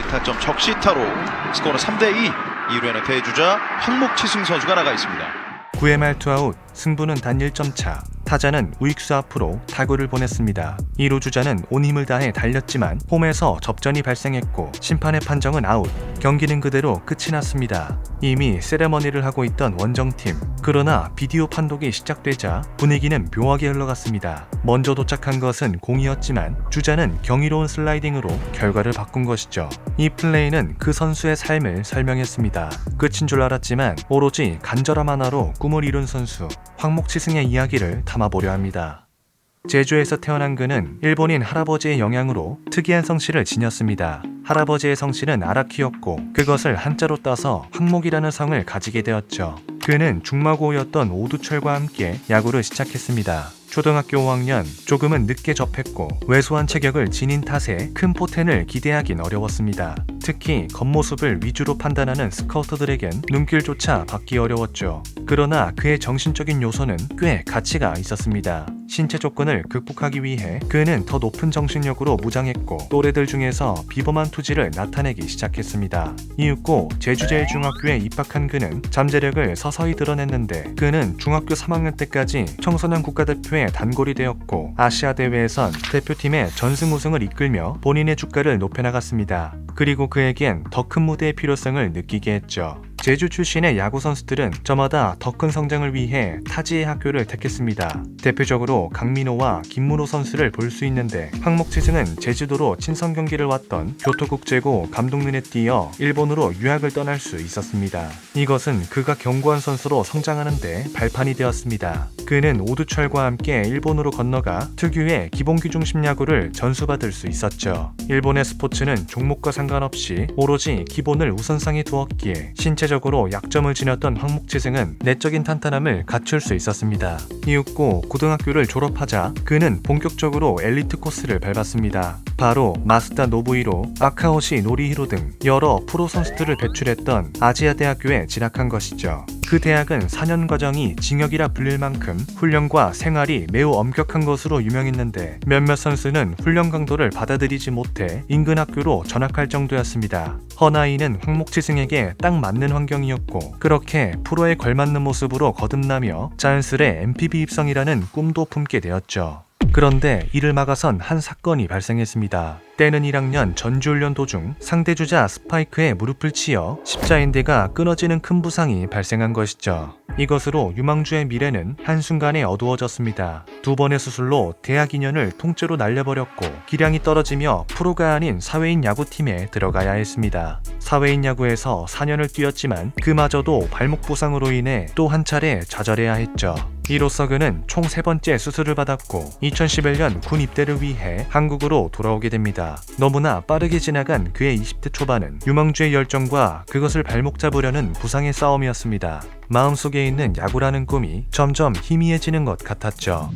1타점 적시타로 스코어는 3대2. 2루에는 대주자 황목치승 선수가 나가 있습니다. 9회 말 투아웃, 승부는 단 1점 차. 타자는 우익수 앞으로 타구를 보냈습니다. 2루 주자는 온 힘을 다해 달렸지만 홈에서 접전이 발생했고 심판의 판정은 아웃. 경기는 그대로 끝이 났습니다. 이미 세레머니를 하고 있던 원정팀. 그러나 비디오 판독이 시작되자 분위기는 묘하게 흘러갔습니다. 먼저 도착한 것은 공이었지만 주자는 경이로운 슬라이딩으로 결과를 바꾼 것이죠. 이 플레이는 그 선수의 삶을 설명했습니다. 끝인 줄 알았지만 오로지 간절함 하나로 꿈을 이룬 선수 황목치승의 이야기를 담아보려 합니다. 제주에서 태어난 그는 일본인 할아버지의 영향으로 특이한 성씨를 지녔습니다. 할아버지의 성씨는 아라키였고 그것을 한자로 따서 황목이라는 성을 가지게 되었죠. 그는 중마고우였던 오두철과 함께 야구를 시작했습니다. 초등학교 5학년, 조금은 늦게 접했고 왜소한 체격을 지닌 탓에 큰 포텐을 기대하긴 어려웠습니다. 특히 겉모습을 위주로 판단하는 스카우터들에겐 눈길조차 받기 어려웠죠. 그러나 그의 정신적인 요소는 꽤 가치가 있었습니다. 신체 조건을 극복하기 위해 그는 더 높은 정신력으로 무장했고 또래들 중에서 비범한 투지를 나타내기 시작했습니다. 이윽고 제주제일중학교에 입학한 그는 잠재력을 서서히 드러냈는데 그는 중학교 3학년 때까지 청소년 국가대표의 단골이 되었고 아시아 대회에선 대표팀의 전승 우승을 이끌며 본인의 주가를 높여나갔습니다. 그리고 그에겐 더 큰 무대의 필요성을 느끼게 했죠. 제주 출신의 야구 선수들은 저마다 더 큰 성장을 위해 타지의 학교를 택했습니다. 대표적으로 강민호와 김문호 선수를 볼 수 있는데 황목치승은 제주도로 친선 경기를 왔던 교토국제고 감독 눈에 띄어 일본으로 유학을 떠날 수 있었습니다. 이것은 그가 견고한 선수로 성장하는데 발판이 되었습니다. 그는 오두철과 함께 일본으로 건너가 특유의 기본기 중심 야구를 전수받을 수 있었죠. 일본의 스포츠는 종목과 상관없이 오로지 기본을 우선상에 두었기에 신체적으로 약점을 지녔던 황목치승은 내적인 탄탄함을 갖출 수 있었습니다. 이윽고 고등학교를 졸업하자 그는 본격적으로 엘리트 코스를 밟았습니다. 바로 마스다 노부히로, 아카오시 노리히로 등 여러 프로 선수들을 배출했던 아지아대학교에 진학한 것이죠. 그 대학은 4년 과정이 징역이라 불릴 만큼 훈련과 생활이 매우 엄격한 것으로 유명했는데 몇몇 선수는 훈련 강도를 받아들이지 못해 인근 학교로 전학할 정도였습니다. 허나이는 황목치승에게 딱 맞는 환경이었고 그렇게 프로에 걸맞는 모습으로 거듭나며 자연스레 MPB 입성이라는 꿈도 품게 되었죠. 그런데 이를 막아선 한 사건이 발생했습니다. 때는 1학년 전주훈련 도중 상대 주자 스파이크에 무릎을 치어 십자인대가 끊어지는 큰 부상이 발생한 것이죠. 이것으로 유망주의 미래는 한순간에 어두워졌습니다. 2번의 수술로 대학 2년을 통째로 날려버렸고 기량이 떨어지며 프로가 아닌 사회인 야구팀에 들어가야 했습니다. 사회인 야구에서 4년을 뛰었지만 그마저도 발목 부상으로 인해 또 한 차례 좌절해야 했죠. 이로써 그는 총 3번째 수술을 받았고 2011년 군 입대를 위해 한국으로 돌아오게 됩니다. 너무나 빠르게 지나간 그의 20대 초반은 유망주의 열정과 그것을 발목 잡으려는 부상의 싸움이었습니다. 마음속에 있는 야구라는 꿈이 점점 희미해지는 것 같았죠.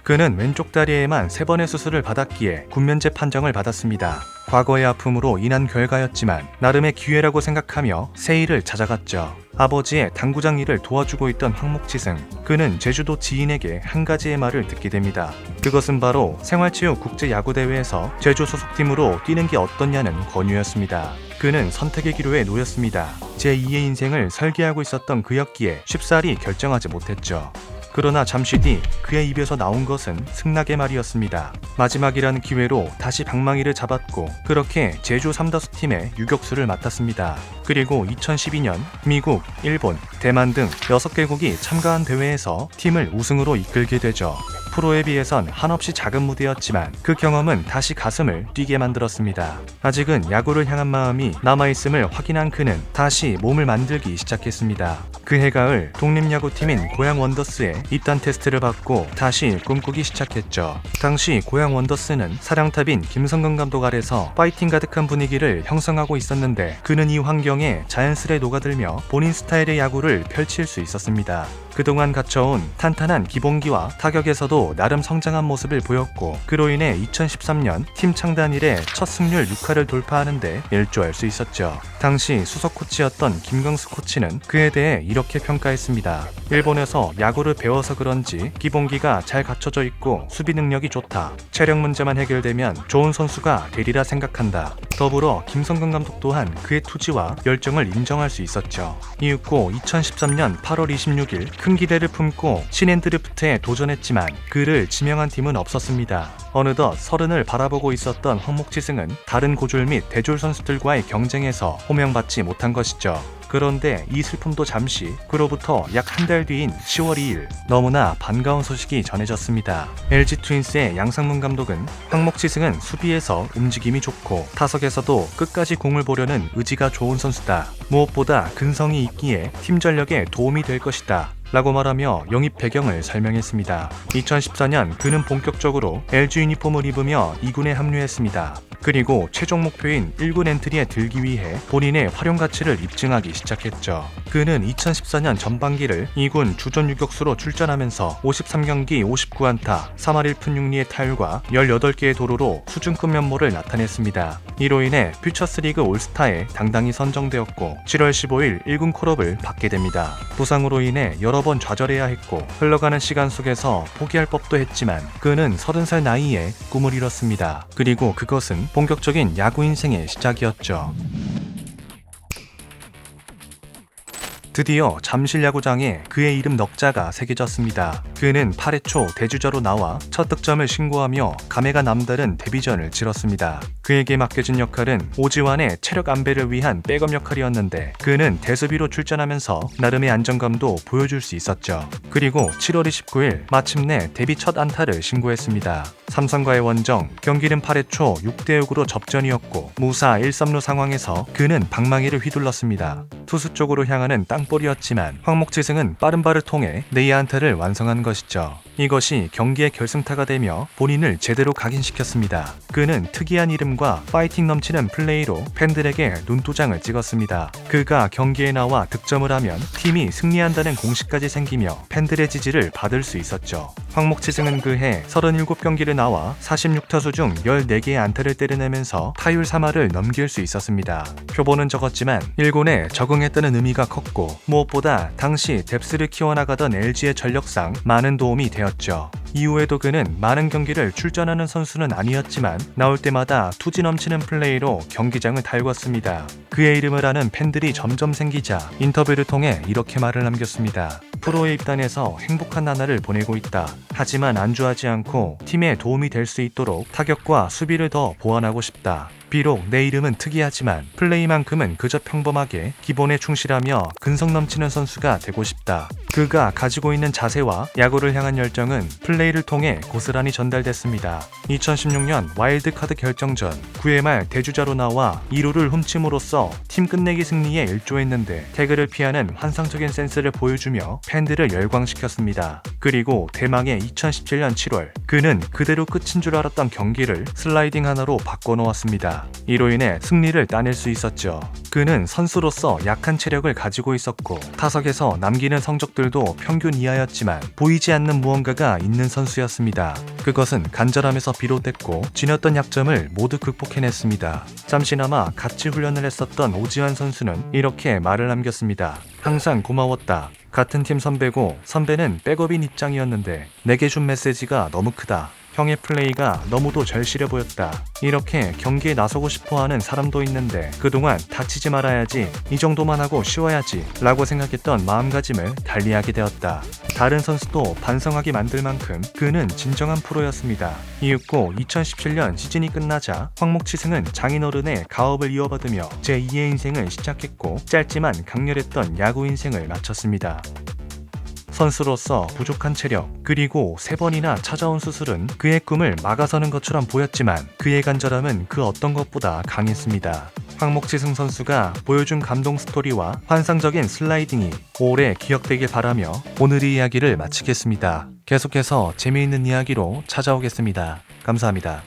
그는 왼쪽 다리에만 3번의 수술을 받았기에 군면제 판정을 받았습니다. 과거의 아픔으로 인한 결과였지만 나름의 기회라고 생각하며 세일을 찾아갔죠. 아버지의 당구장 일을 도와주고 있던 황목치승. 그는 제주도 지인에게 한 가지의 말을 듣게 됩니다. 그것은 바로 생활체육 국제야구대회에서 제주 소속팀으로 뛰는 게 어떻냐는 권유였습니다. 그는 선택의 기로에 놓였습니다. 제2의 인생을 설계하고 있었던 그였기에 쉽사리 결정하지 못했죠. 그러나 잠시 뒤 그의 입에서 나온 것은 승낙의 말이었습니다. 마지막이라는 기회로 다시 방망이를 잡았고 그렇게 제주 3다수 팀의 유격수를 맡았습니다. 그리고 2012년 미국, 일본, 대만 등 6개국이 참가한 대회에서 팀을 우승으로 이끌게 되죠. 프로에 비해선 한없이 작은 무대였지만 그 경험은 다시 가슴을 뛰게 만들었습니다. 아직은 야구를 향한 마음이 남아있음을 확인한 그는 다시 몸을 만들기 시작했습니다. 그해 가을 독립야구팀인 고양 원더스에 입단 테스트를 받고 다시 꿈꾸기 시작했죠. 당시 고양 원더스는 사령탑인 김성근 감독 아래서 파이팅 가득한 분위기를 형성하고 있었는데 그는 이 환경에 자연스레 녹아들며 본인 스타일의 야구를 펼칠 수 있었습니다. 그동안 갖춰온 탄탄한 기본기와 타격에서도 선수도 나름 성장한 모습을 보였고 그로 인해 2013년 팀 창단 이래 첫 승률 6화를 돌파하는데 일조할 수 있었죠. 당시 수석 코치였던 김광수 코치는 그에 대해 이렇게 평가했습니다. 일본에서 야구를 배워서 그런지 기본기가 잘 갖춰져 있고 수비 능력이 좋다. 체력 문제만 해결되면 좋은 선수가 되리라 생각한다. 더불어 김성근 감독 또한 그의 투지와 열정을 인정할 수 있었죠. 이윽고 2013년 8월 26일 큰 기대를 품고 신인 드래프트에 도전했지만 그를 지명한 팀은 없었습니다. 어느덧 30을 바라보고 있었던 황목지승은 다른 고졸 및 대졸 선수들과의 경쟁에서 호명받지 못한 것이죠. 그런데 이 슬픔도 잠시, 그로부터 약 한 달 뒤인 10월 2일 너무나 반가운 소식이 전해졌습니다. LG 트윈스의 양상문 감독은 황목지승은 수비에서 움직임이 좋고 타석에서도 끝까지 공을 보려는 의지가 좋은 선수다. 무엇보다 근성이 있기에 팀 전력에 도움이 될 것이다. 라고 말하며 영입 배경을 설명했습니다. 2014년 그는 본격적으로 LG 유니폼을 입으며 2군에 합류했습니다. 그리고 최종 목표인 1군 엔트리에 들기 위해 본인의 활용 가치를 입증하기 시작했죠. 그는 2014년 전반기를 2군 주전 유격수로 출전하면서 53경기 59안타, 3할 1푼 6리의 타율과 18개의 도루로 수준급 면모를 나타냈습니다. 이로 인해 퓨처스리그 올스타에 당당히 선정되었고 7월 15일 1군 콜업을 받게 됩니다. 부상으로 인해 여러 번 좌절해야 했고 흘러가는 시간 속에서 포기할 법도 했지만 그는 30살 나이에 꿈을 이뤘습니다. 그리고 그것은 본격적인 야구 인생의 시작이었죠. 드디어 잠실 야구장에 그의 이름 넉자가 새겨졌습니다. 그는 8회 초 대주자로 나와 첫 득점을 신고하며 감회가 남다른 데뷔전을 치렀습니다. 그에게 맡겨진 역할은 오지환의 체력 안배를 위한 백업 역할이었는데 그는 대수비로 출전하면서 나름의 안정감도 보여줄 수 있었죠. 그리고 7월 29일 마침내 데뷔 첫 안타를 신고했습니다. 삼성과의 원정, 경기는 8회 초 6대6으로 접전이었고 무사 1-3루 상황에서 그는 방망이를 휘둘렀습니다. 투수 쪽으로 향하는 땅볼이었지만 황목지승은 빠른 발을 통해 내야 안타를 완성한 것이죠. 이것이 경기의 결승타가 되며 본인을 제대로 각인시켰습니다. 그는 특이한 이름과 파이팅 넘치는 플레이로 팬들에게 눈도장을 찍었습니다. 그가 경기에 나와 득점을 하면 팀이 승리한다는 공식까지 생기며 팬들의 지지를 받을 수 있었죠. 황목지승은 그해 37경기를 나와 46타수 중 14개의 안타를 때려내면서 타율 3할을 넘길 수 있었습니다. 표본은 적었지만 1군에 적응했다는 의미가 컸고 무엇보다 당시 뎁스를 키워나가던 LG의 전력상 많은 도움이 되었죠. 이후에도 그는 많은 경기를 출전하는 선수는 아니었지만 나올 때마다 투지 넘치는 플레이로 경기장을 달궜습니다. 그의 이름을 아는 팬들이 점점 생기자 인터뷰를 통해 이렇게 말을 남겼습니다. 프로에 입단해서 행복한 나날을 보내고 있다. 하지만 안주하지 않고 팀에 도움이 될 수 있도록 타격과 수비를 더 보완하고 싶다. 비록 내 이름은 특이하지만 플레이만큼은 그저 평범하게 기본에 충실하며 근성 넘치는 선수가 되고 싶다. 그가 가지고 있는 자세와 야구를 향한 열정은 플레이를 통해 고스란히 전달됐습니다. 2016년 와일드카드 결정전 9회 말 대주자로 나와 2루를 훔침으로써 팀 끝내기 승리에 일조했는데 태그를 피하는 환상적인 센스를 보여주며 팬들을 열광시켰습니다. 그리고 대망의 2017년 7월 그는 그대로 끝인 줄 알았던 경기를 슬라이딩 하나로 바꿔놓았습니다. 이로 인해 승리를 따낼 수 있었죠. 그는 선수로서 약한 체력을 가지고 있었고 타석에서 남기는 성적들도 평균 이하였지만 보이지 않는 무언가가 있는 선수였습니다. 그것은 간절함에서 비롯됐고 지녔던 약점을 모두 극복해냈습니다. 잠시나마 같이 훈련을 했었던 오지환 선수는 이렇게 말을 남겼습니다. 항상 고마웠다. 같은 팀 선배고 선배는 백업인 입장이었는데 내게 준 메시지가 너무 크다. 형의 플레이가 너무도 절실해 보였다. 이렇게 경기에 나서고 싶어하는 사람도 있는데 그동안 다치지 말아야지, 이 정도만 하고 쉬어야지 라고 생각했던 마음가짐을 달리하게 되었다. 다른 선수도 반성하게 만들 만큼 그는 진정한 프로였습니다. 이윽고 2017년 시즌이 끝나자 황목치승은 장인어른의 가업을 이어받으며 제2의 인생을 시작했고 짧지만 강렬했던 야구 인생을 마쳤습니다. 선수로서 부족한 체력 그리고 3번이나 찾아온 수술은 그의 꿈을 막아서는 것처럼 보였지만 그의 간절함은 그 어떤 것보다 강했습니다. 황목지승 선수가 보여준 감동 스토리와 환상적인 슬라이딩이 오래 기억되길 바라며 오늘의 이야기를 마치겠습니다. 계속해서 재미있는 이야기로 찾아오겠습니다. 감사합니다.